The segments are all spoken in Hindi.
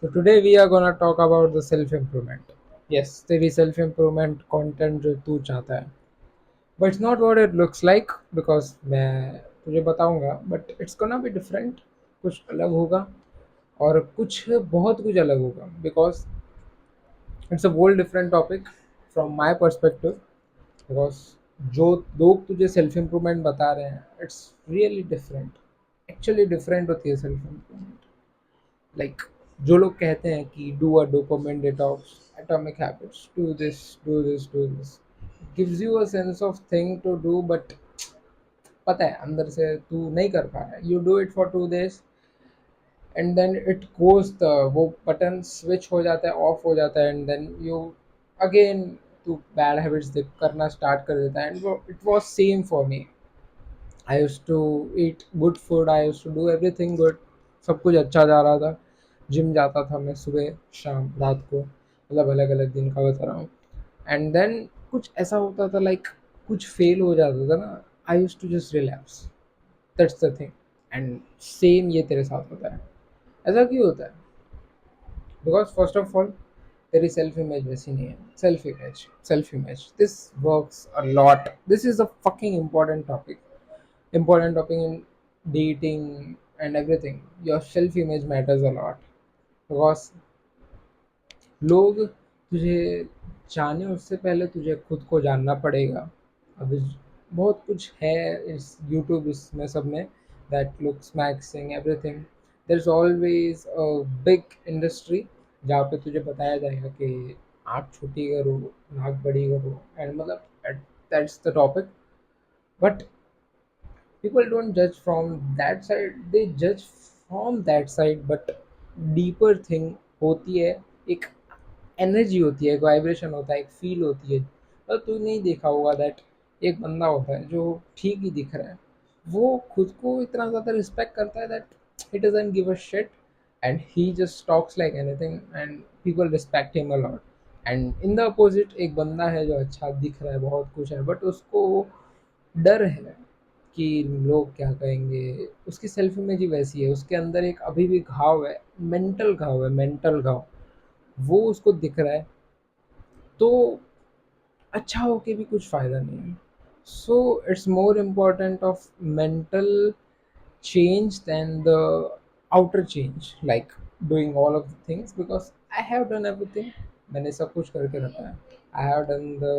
So today we are gonna talk about the self improvement. Yes, तेरी self improvement content जो तू चाहता है, but it's not what it looks like because मैं तुझे बताऊंगा, but it's gonna be different. कुछ अलग होगा और कुछ अलग होगा because it's a whole different topic from my perspective. Because जो लोग तुझे सेल्फ इम्प्रूवमेंट बता रहे हैं it's really different, actually different होती है सेल्फ इम्प्रूवमेंट। लाइक जो लोग कहते हैं कि do a dopamine detox, atomic habits, do this gives you a sense of thing to do, but पता है अंदर से तू नहीं कर पा रहा है। You do it for 2 days and then it goes the वो बटन स्विच हो जाता है, ऑफ हो जाता है, एंड देन यू अगेन तू बैड हैबिट्स करना स्टार्ट कर देता है। एंड वो it was same for me. I use to eat good food, I use to do everything good, सब कुछ अच्छा जा रहा था। जिम जाता था मैं सुबह शाम रात को, मतलब अलग अलग दिन का बता रहा हूँ। एंड देन कुछ ऐसा होता था, लाइक कुछ फेल हो जाता था ना, I use to just relapse. That's the thing. And same ये तेरे साथ होता है। ऐसा क्यों होता है? बिकॉज फर्स्ट ऑफ ऑल तेरी सेल्फ इमेज वैसी नहीं है। Self image this works a lot, this is a fucking important topic in dating and everything. Your self image matters a lot because लोग तुझे जाने उससे पहले तुझे खुद को जानना पड़ेगा। अब बहुत कुछ है इस यूट्यूब इसमें सब में, that looks maxing everything. There is always a big industry जहाँ पे तुझे बताया जाएगा कि आँख छोटी करो, नाक बड़ी करो, एंड मतलब that's the topic. But people don't judge from that side, they judge from that side, but deeper thing होती है, एक एनर्जी होती है, एक वाइब्रेशन होता है, एक फील होती है। पर तू नहीं देखा होगा दैट एक बंदा होता है जो ठीक ही दिख रहा है, वो खुद को इतना ज़्यादा रिस्पेक्ट करता है that he doesn't give a shit and he just talks like anything and people respect him a lot. and in the opposite एक बंदा है जो अच्छा दिख रहा है, बहुत कुछ है, बट उसको डर है कि लोग क्या कहेंगे। उसकी सेल्फ इमेज ही वैसी है, उसके अंदर एक अभी भी घाव है, मेंटल घाव, वो उसको दिख रहा है। तो अच्छा होके भी कुछ फ़ायदा नहीं है। So it's more important of mental change than the outer change, like doing all of the things, because I have done everything. मैंने सब कुछ करके रखा है। I have done the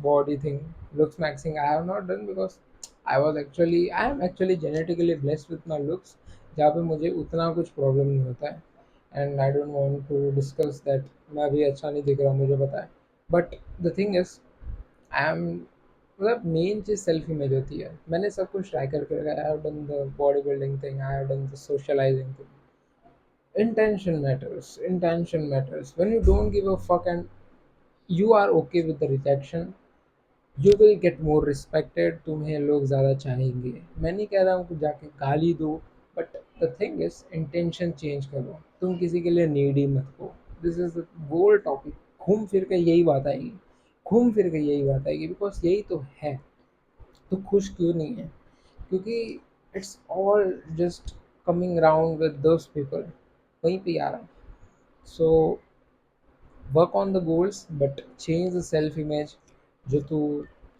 body thing, looks maxing I have not done because I am actually genetically blessed with my looks, जहाँ पे मुझे उतना कुछ प्रॉब्लम नहीं होता है। And I don't want to discuss that मैं अभी अच्छा नहीं दिख रहा, मुझे पता है। But the thing is I am, मतलब मेन चीज़ सेल्फ इमेज होती है। मैंने सब कुछ ट्राई करके रखा है। I have done the body building thing, I have done the socializing thing. Intention matters when you don't give a fuck and you are okay with the rejection, you will get more respected, तुम्हें लोग ज़्यादा चाहेंगे। मैं नहीं कह रहा हूँ कि जाके गाली दो, but the thing is intention change करो, तुम किसी के लिए नीडी मत हो। This is the goal topic. घूम फिर के यही बात आएगी, घूम फिर के यही बात आएगी, बिकॉज यही तो है। तो खुश क्यों नहीं है? क्योंकि it's all just coming round with those people, वहीं पे आ रहा है। So work on the goals but change the self image. जो तू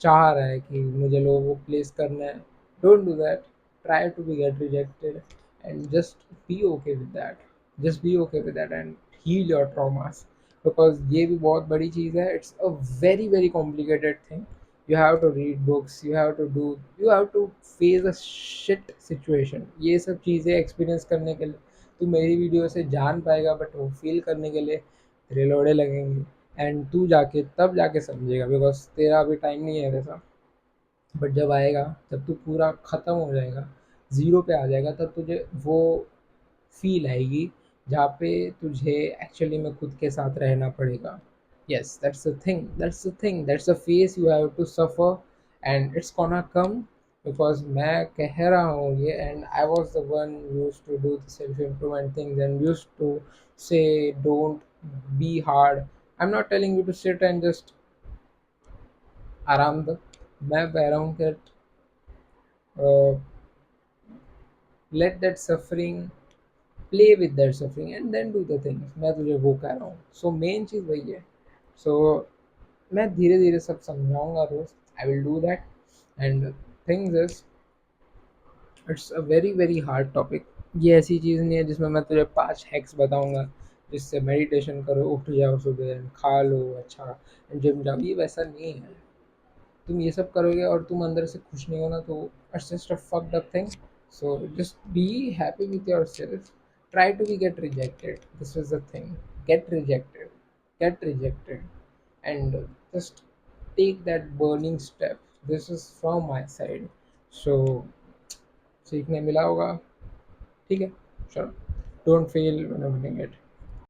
चाह रहा है कि मुझे लोगों को प्लेस करना है, don't do that. Try to be get rejected and just be okay with that, just be okay with that and heal your traumas. Because ये भी बहुत बड़ी चीज़ है, it's a very very complicated thing. you have to read books, you have to face a shit situation। ये सब चीज़ें एक्सपीरियंस करने के लिए तू मेरी वीडियो से जान पाएगा, बट वो फील करने के लिए तेरे लोड़े लगेंगे। एंड तू जाके तब जाके समझेगा, बिकॉज तेरा अभी टाइम नहीं है वैसा। बट जब आएगा, जब तू पूरा ख़त्म हो जाएगा, ज़ीरो पे आ जाएगा, तब तुझे वो फील आएगी जहाँ पे तुझे एक्चुअली में खुद के साथ रहना पड़ेगा। Yes, that's the phase you have to suffer and it's gonna come. Because मैं कह रहा हूँ ये, and I was the one used to do the self improvement things and used to say don't be hard. I am not telling you to sit and just आराम दो। मैं कह रहा हूँ कि let that suffering play with that suffering and then do the things. मैं तुझे वो कह रहा हूँ। सो मेन चीज़ वही है। सो मैं धीरे धीरे सब समझाऊंगा दोस्त। I will do that. And things is, it's a very very hard topic. ये ऐसी चीज़ नहीं है जिसमें मैं तुझे 5 हैक्स बताऊंगा जिससे मेडिटेशन करो, उठ जाओ सुबह, खा लो अच्छा, जिम जाओ। ये वैसा नहीं है। तुम ये सब करोगे और तुम अंदर से खुश नहीं हो ना, तो it's just a fucked up thing. So just be happy with yourself. Try to be get rejected, this is the thing. Get rejected, get rejected, and just take that burning step. This is from my side. So सीखने मिला होगा। ठीक है, चलो, don't fail when winning it.